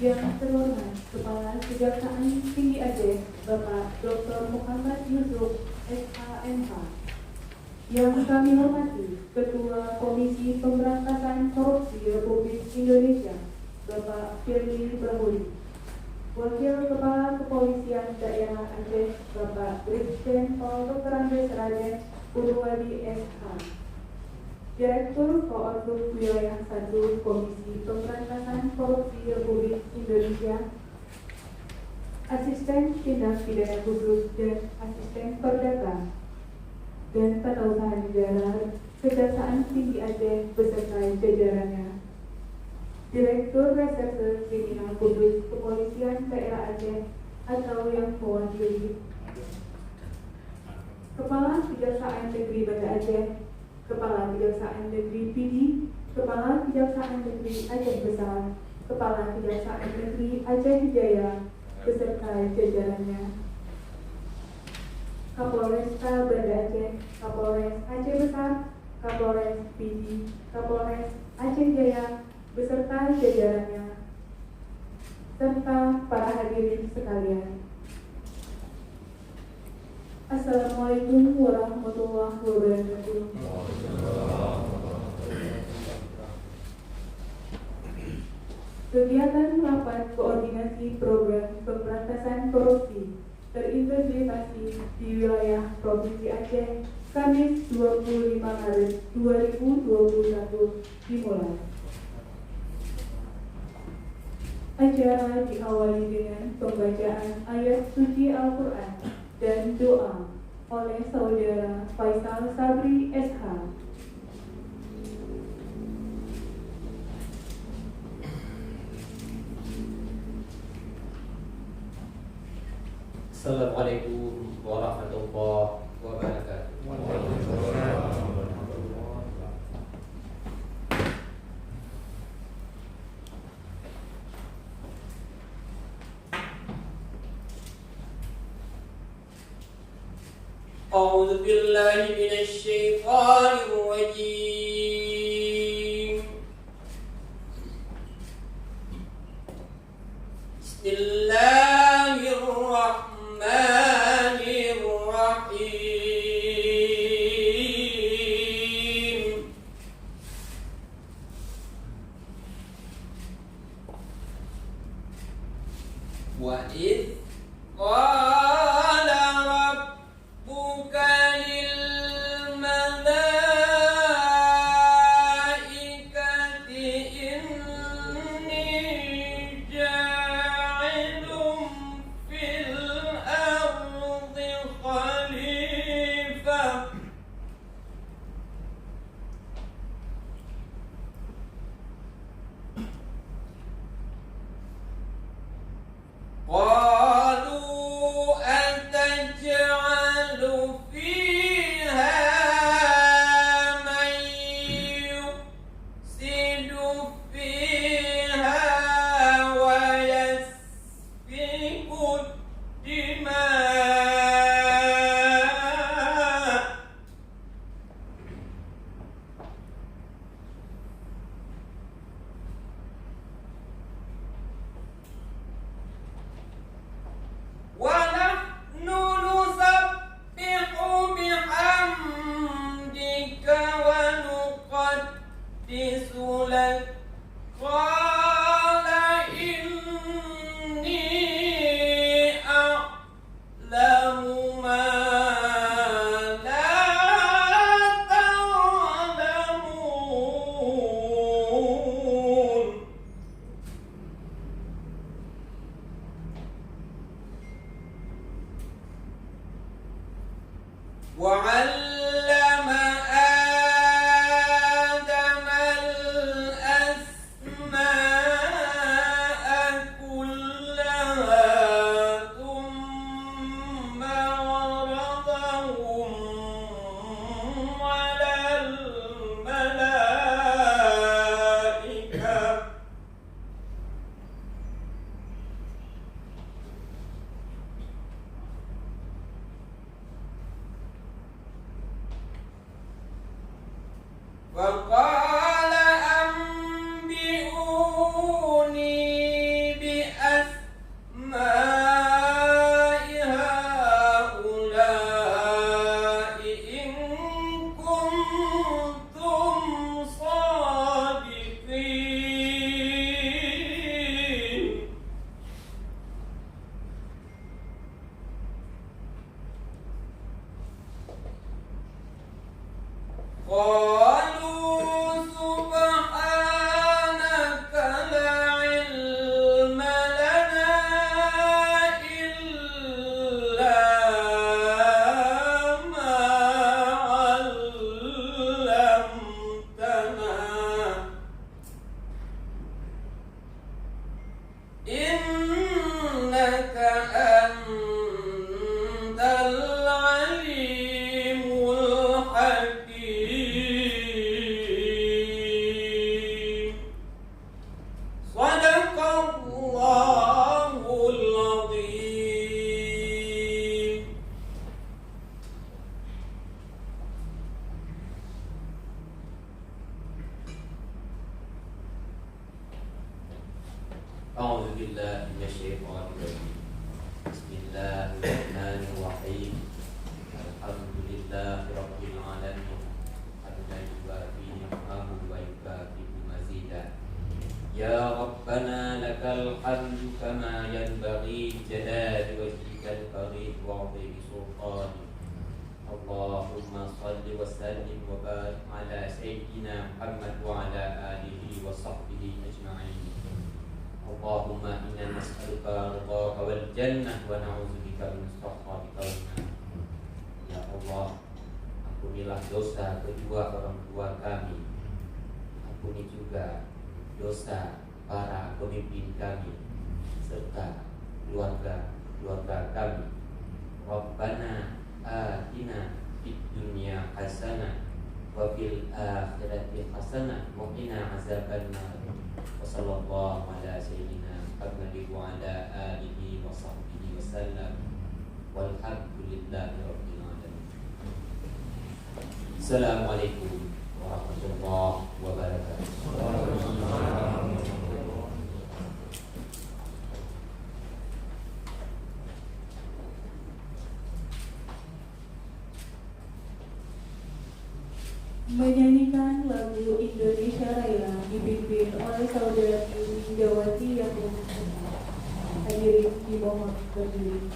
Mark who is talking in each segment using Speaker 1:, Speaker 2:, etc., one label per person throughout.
Speaker 1: Yang terhormat Kepala Kejaksaan Tinggi Aceh Bapak Dr. Muhammad Yusuf SHMH. Yang kami hormati Ketua Komisi Pemberantasan Korupsi Republik Indonesia Bapak Firly Bahuri. Wakil Kepala Kepolisian Daerah Aceh Bapak Brigjen Pol Dr. Andes Raden Purwadi SH. Direktur Koordinasi Wilayah 1 Komisi Pemberantasan Korupsi Republik Indonesia, Asisten Tindak Pidana Khusus dan Asisten Perdata dan Tata Usaha Negara Kejaksaan Tinggi Aceh beserta jajarannya, Direktur Reserse Kriminal Khusus Kepolisian Daerah Aceh atau yang mewakili, Kepala Kejaksaan Negeri Banda Aceh, Kepala Kejaksaan Negeri Pidi, Kepala Kejaksaan Negeri Aceh Besar, Kepala Kejaksaan Negeri Aceh Jaya, beserta jajarannya, Kapolresta Banda Aceh, Kapolres Aceh Besar, Kapolres Pidi, Kapolres Aceh Jaya, beserta jajarannya, serta para hadirin sekalian. Assalamualaikum warahmatullahi wabarakatuh. Kegiatan rapat koordinasi program pemberantasan korupsi terintegrasi di wilayah Provinsi Aceh Kamis 25 Maret 2021 dimulai. Acara diawali dengan pembacaan ayat suci Al-Quran dan doa oleh Saudara Faisal Sabri SH.
Speaker 2: Assalamualaikum warahmatullahi wabarakatuh. أعوذ بالله من الشيطان الرجيم. بسم الله الرحمن الرحيم. وإذ قال ربك للملائكة إني جاعل في الأرض خليفة قالوا أتجعل فيها من يفسد فيها ويسفك الدماء ونحن نسبح بحمدك ونقدس لك قال إني أعلم ما لا تعلمون. وعلم آدم الأسماء كلها ثم عرضهم على الملائكة وقال أنبئوني قالوا سبحانك لا علم لنا إلا ما علمتنا إنك أنت العليم الحكيم صدق الله العظيم. أعوذ بالله من الشيطان الرجيم. بسم الله الرحمن الرحيم. الحمد لله رب العالمين. حمدا يوافي نعمه ويكافئ مزيدا. يا ربنا لك الحمد كما ينبغي لجلال وجهك الكريم وعظيم سلطانك. اللهم صل وسلم وبارك على سيدنا محمد وعلى آله وصحبه أجمعين. اللهم inna nas'aluka ridhaka wal jannah wa na'udzubika min sakhatika wan nar. Ya Allah, ampunilah dosa kedua orang tua kami. Ampuni juga dosa para pemimpin kami serta keluarga kami. Rabbana atina fid dunya hasanah wa fil akhirati hasanah wa qina azabannar. Wassallallahu ala sayyidina Muhammad wa ala alihi wa sahbihi wasallam. Walhamdulillahi rabbil alamin. Assalamualaikum warahmatullahi wabarakatuh.
Speaker 1: Menyanyikan lagu Indonesia Raya dipimpin oleh saudari Windawati yang hadirin dimohon berdiri.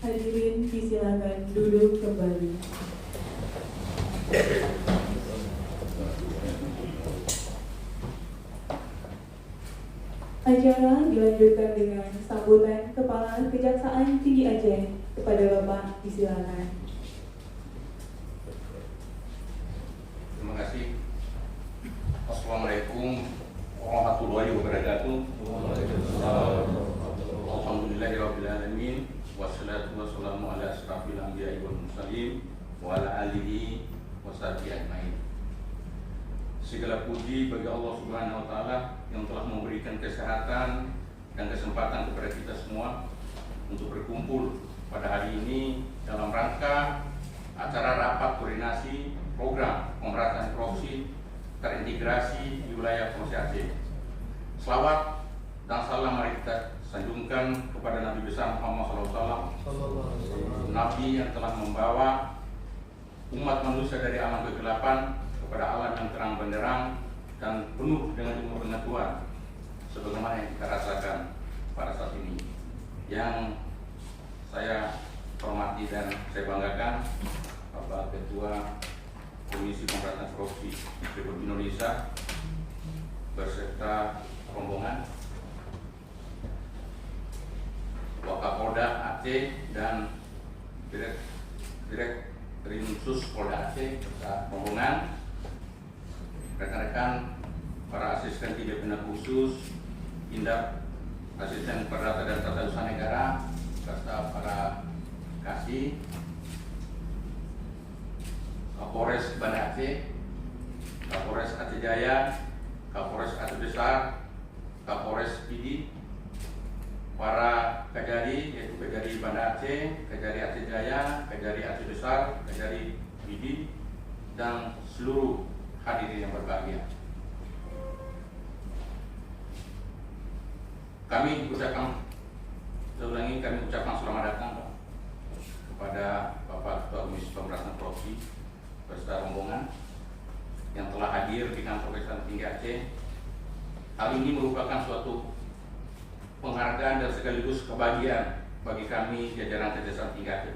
Speaker 1: Hadirin disilakan duduk kembali. Acara dilanjutkan dengan sambutan Kepala Kejaksaan Tinggi Aceh kepada Bapak, disilakan.
Speaker 3: Terima kasih. Assalamualaikum warahmatullahi wabarakatuh. Alhamdulillahirabbil alamin. puji bagi Allah Subhanahu wa taala yang telah memberikan kesehatan dan kesempatan kepada kita semua untuk berkumpul pada hari ini dalam rangka acara rapat koordinasi program pemberantasan korupsi terintegrasi di wilayah Provinsi Aceh. Selawat dan salam mari kita sanjungkan kepada Nabi besar Muhammad SAW, Nabi yang telah membawa umat manusia dari alam kegelapan kepada alam yang terang benderang dan penuh dengan ilmu pengetahuan, sebagaimana yang kita rasakan pada saat ini. Yang saya hormati dan saya banggakan Bapak Ketua Komisi Pemberantasan Korupsi Republik Indonesia beserta rombongan, Wakapolda Aceh dan Direktur Sus Polda Aceh beserta rombongan, rekan-rekan para asisten tindak pidana khusus, tindak asisten perdata dan tata usaha negara, serta para kasih, Kapolres Banda Aceh, Kapolres Aceh Jaya, Kapolres Aceh Besar, Kapolres PD, para Kejari yaitu Kejari Banda Aceh, Kejari Aceh Jaya, Kejari Aceh Besar, Kejari PD, dan seluruh hadirin yang berbahagia. Kami ucapkan selamat datang Pak, kepada Bapak Ketua Komisi Pemberantasan Korupsi beserta rombongan yang telah hadir di kantor Kejaksaan Tinggi Aceh. Hal ini merupakan suatu penghargaan dan sekaligus kebahagiaan bagi kami jajaran Kejaksaan Tinggi Aceh,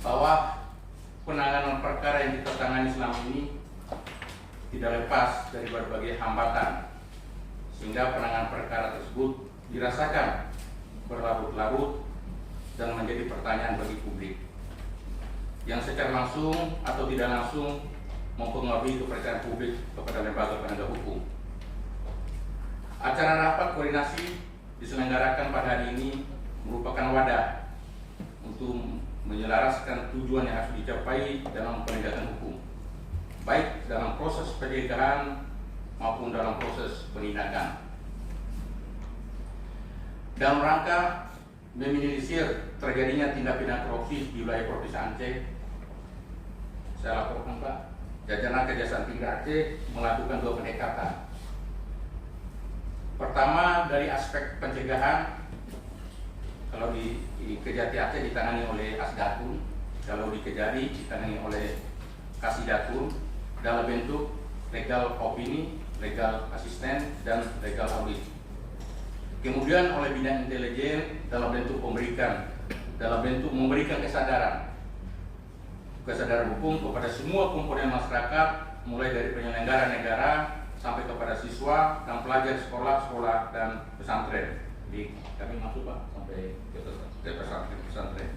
Speaker 3: bahwa penanganan perkara yang kita tangani selama ini tidak lepas dari berbagai hambatan, sehingga penanganan perkara tersebut dirasakan berlarut-larut dan menjadi pertanyaan bagi publik yang secara langsung atau tidak langsung mempengaruhi kepercayaan publik kepada lembaga penegak hukum. Acara rapat koordinasi diselenggarakan pada hari ini merupakan wadah untuk menyelaraskan tujuan yang harus dicapai dalam penegakan hukum, baik dalam proses pencegahan maupun dalam proses penindakan. Dalam rangka meminimalisir terjadinya tindak pidana korupsi di wilayah Provinsi Aceh, saya laporkan Pak, jajaran Kejaksaan Tinggi Aceh melakukan dua pendekatan. Pertama, dari aspek pencegahan, kalau di Kejati Aceh ditangani oleh Asdatun, kalau di Kejari ditangani oleh Kasidatun dalam bentuk legal opini, legal asisten, dan legal audit. Kemudian oleh bidang intelijen dalam bentuk memberikan kesadaran hukum kepada semua komponen masyarakat, mulai dari penyelenggara negara sampai kepada siswa dan pelajar sekolah dan pesantren. Jadi kami masuk Pak sampai ke pesantren.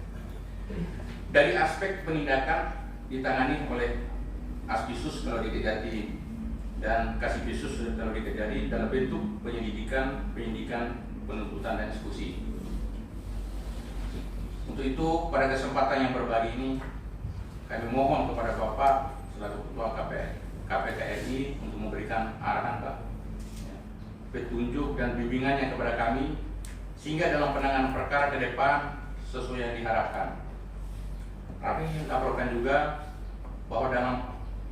Speaker 3: Dari aspek penindakan ditangani oleh Aspisus kalau di Kejati dan Kasipisus kalau di Kejari dalam bentuk penyidikan, penuntutan, dan eksekusi. Untuk itu pada kesempatan yang berbahagia ini kami mohon kepada Bapak selaku Ketua KPKRI untuk memberikan arahan Pak, petunjuk dan bimbingannya kepada kami sehingga dalam penanganan perkara ke depan sesuai yang diharapkan. Kami laporkan juga bahwa dalam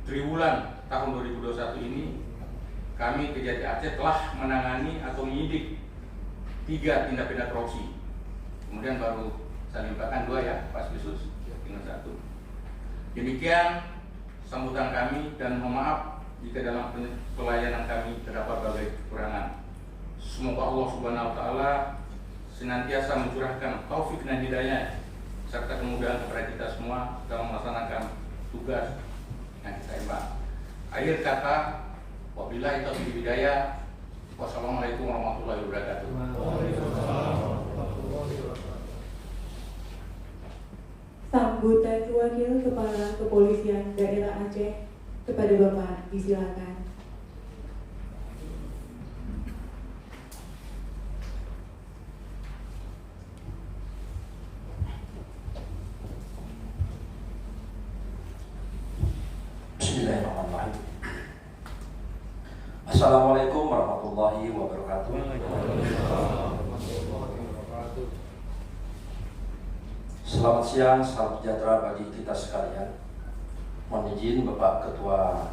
Speaker 3: triwulan tahun 2021 ini kami Kejati Aceh telah menangani atau menyidik 3 tindak pidana korupsi. Kemudian baru saya limpahkan 2 ya, Pak Khusus, tinggal 1. Demikian sambutan kami dan mohon maaf jika dalam pelayanan kami terdapat berbagai kekurangan. Semoga Allah Subhanahu wa taala senantiasa mencurahkan taufik dan hidayah serta kemudahan kepada kita semua dalam melaksanakan tugas yang kita emban. Akhir kata, wabillahi taufiq wal hidayah. Wassalamualaikum warahmatullahi wabarakatuh.
Speaker 1: Sambutan Wakil Kepala Kepolisian Daerah Aceh kepada Bapak disilakan.
Speaker 4: Assalamualaikum warahmatullahi wabarakatuh. Selamat siang, salam sejahtera bagi kita sekalian. Mohon izin Bapak Ketua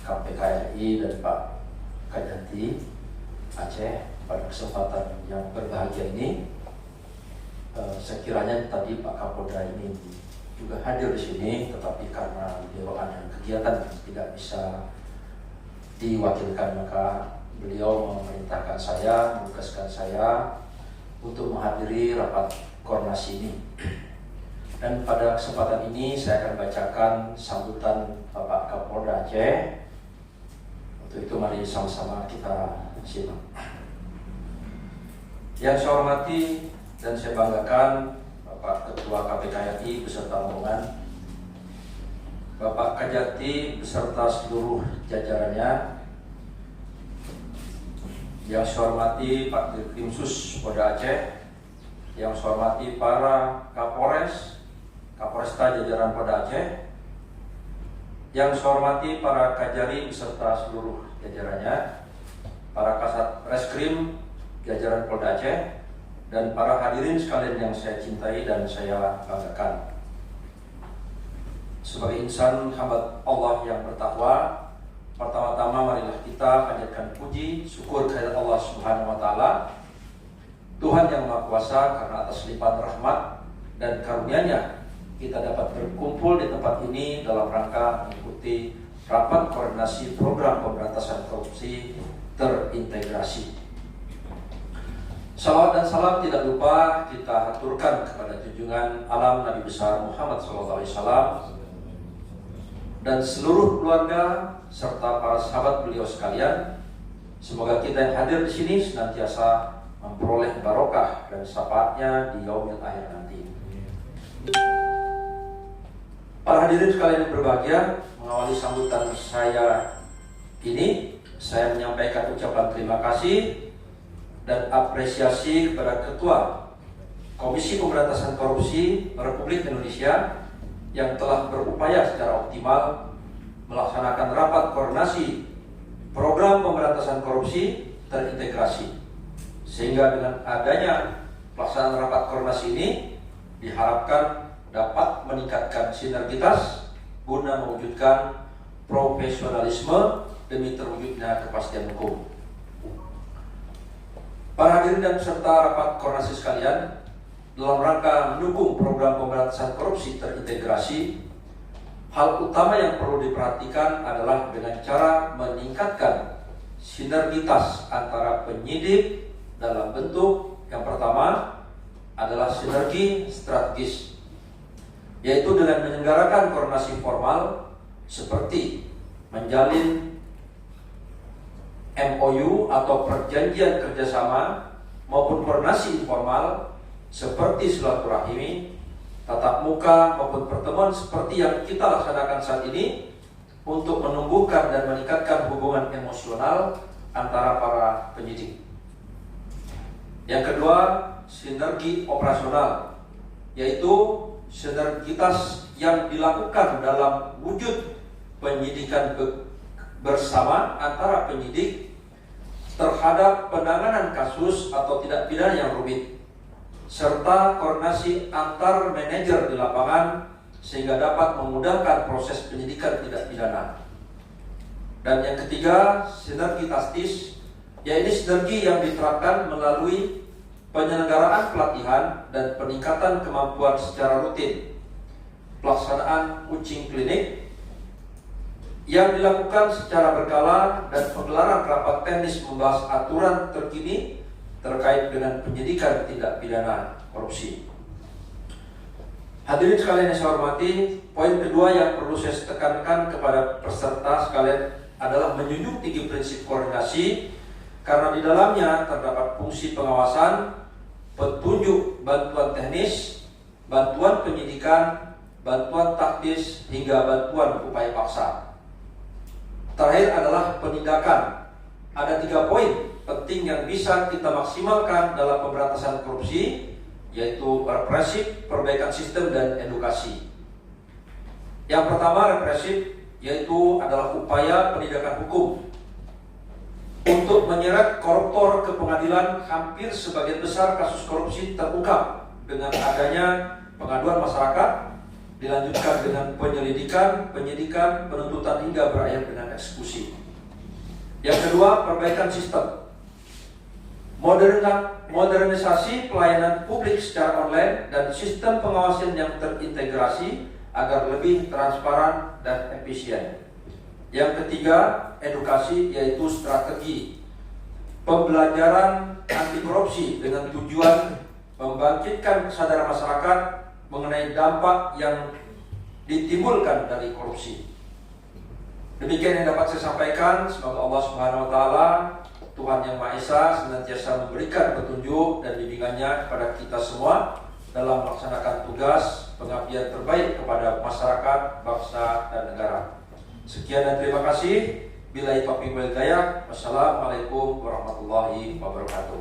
Speaker 4: KPK RI dan Pak Kajati Aceh pada kesempatan yang berbahagia ini. Sekiranya tadi Pak Kapolda ini juga hadir di sini, tetapi karena beliau ada kegiatan tidak bisa diwakilkan, maka beliau memerintahkan saya, menugaskan saya untuk menghadiri rapat koordinasi ini. Dan pada kesempatan ini saya akan bacakan sambutan Bapak Kapolda Aceh. Untuk itu mari sama-sama kita simak. Yang saya hormati dan saya banggakan Bapak Ketua KPK RI beserta rombongan, Bapak Kajati beserta seluruh jajarannya. Yang saya hormati Pak Dirkrimsus Polda Aceh, yang saya hormati para Kapolresta jajaran Polda Aceh, yang saya hormati para Kajari beserta seluruh jajarannya, para Kasat Reskrim jajaran Polda Aceh, dan para hadirin sekalian yang saya cintai dan saya banggakan. Sebagai insan hamba Allah yang bertakwa, pertama-tama marilah kita panjatkan puji syukur kehadirat Allah Subhanahu wa taala, Tuhan yang Maha Kuasa, karena atas limpahan rahmat dan karunia-Nya kita dapat berkumpul di tempat ini dalam rangka mengikuti rapat koordinasi program pemberantasan korupsi terintegrasi. Salawat dan salam tidak lupa kita haturkan kepada junjungan alam Nabi besar Muhammad SAW dan seluruh keluarga serta para sahabat beliau sekalian. Semoga kita yang hadir di sini senantiasa memperoleh barokah dan syafaatnya di yaumil akhir nanti. Para hadirin sekalian yang berbahagia, mengawali sambutan saya ini, saya menyampaikan ucapan terima kasih dan apresiasi kepada Ketua Komisi Pemberantasan Korupsi Republik Indonesia yang telah berupaya secara optimal melaksanakan rapat koordinasi program pemberantasan korupsi terintegrasi, sehingga dengan adanya pelaksanaan rapat koordinasi ini diharapkan dapat meningkatkan sinergitas guna mewujudkan profesionalisme demi terwujudnya kepastian hukum. Para hadirin dan peserta rapat koordinasi sekalian, dalam rangka mendukung program pemberantasan korupsi terintegrasi, hal utama yang perlu diperhatikan adalah dengan cara meningkatkan sinergitas antara penyidik dalam bentuk yang pertama adalah sinergi strategis, yaitu dengan menyelenggarakan koordinasi formal seperti menjalin MOU atau perjanjian kerjasama maupun koordinasi informal seperti silaturahmi, tatap muka maupun pertemuan seperti yang kita laksanakan saat ini untuk menumbuhkan dan meningkatkan hubungan emosional antara para penyidik. Yang kedua, sinergi operasional, yaitu sinergitas yang dilakukan dalam wujud penyidikan bersama antara penyidik terhadap penanganan kasus atau tindak pidana yang rumit, serta koordinasi antar manajer di lapangan sehingga dapat memudahkan proses penyidikan tindak pidana. Dan yang ketiga, sinergi taktis, yaitu sinergi yang diterapkan melalui penyelenggaraan pelatihan dan peningkatan kemampuan secara rutin, pelaksanaan uji klinik yang dilakukan secara berkala, dan penggelaran rapat teknis membahas aturan terkini terkait dengan penyidikan tindak pidana korupsi. Hadirin sekalian yang saya hormati, poin kedua yang perlu saya tekankan kepada peserta sekalian adalah menjunjung tinggi prinsip koordinasi, karena di dalamnya terdapat fungsi pengawasan, petunjuk bantuan teknis, bantuan penyidikan, bantuan taktis, hingga bantuan upaya paksa. Terakhir adalah penindakan. Ada 3 poin penting yang bisa kita maksimalkan dalam pemberantasan korupsi, yaitu represif, perbaikan sistem, dan edukasi. Yang pertama, represif, yaitu adalah upaya penindakan hukum. untuk menyeret koruptor ke pengadilan. Hampir sebagian besar kasus korupsi terungkap dengan adanya pengaduan masyarakat, dilanjutkan dengan penyelidikan, penyidikan, penuntutan hingga berakhir dengan eksekusi. Yang kedua, perbaikan sistem. Modernisasi pelayanan publik secara online dan sistem pengawasan yang terintegrasi agar lebih transparan dan efisien. Yang ketiga, edukasi, yaitu strategi pembelajaran anti korupsi dengan tujuan membangkitkan kesadaran masyarakat mengenai dampak yang ditimbulkan dari korupsi. Demikian yang dapat saya sampaikan. Semoga Allah Subhanahu wa taala, Tuhan Yang Maha Esa, senantiasa memberikan petunjuk dan bimbingannya kepada kita semua dalam melaksanakan tugas pengabdian terbaik kepada masyarakat, bangsa, dan negara. Sekian dan terima kasih. Billahi taufiq wal hidayah. Wassalamualaikum warahmatullahi wabarakatuh.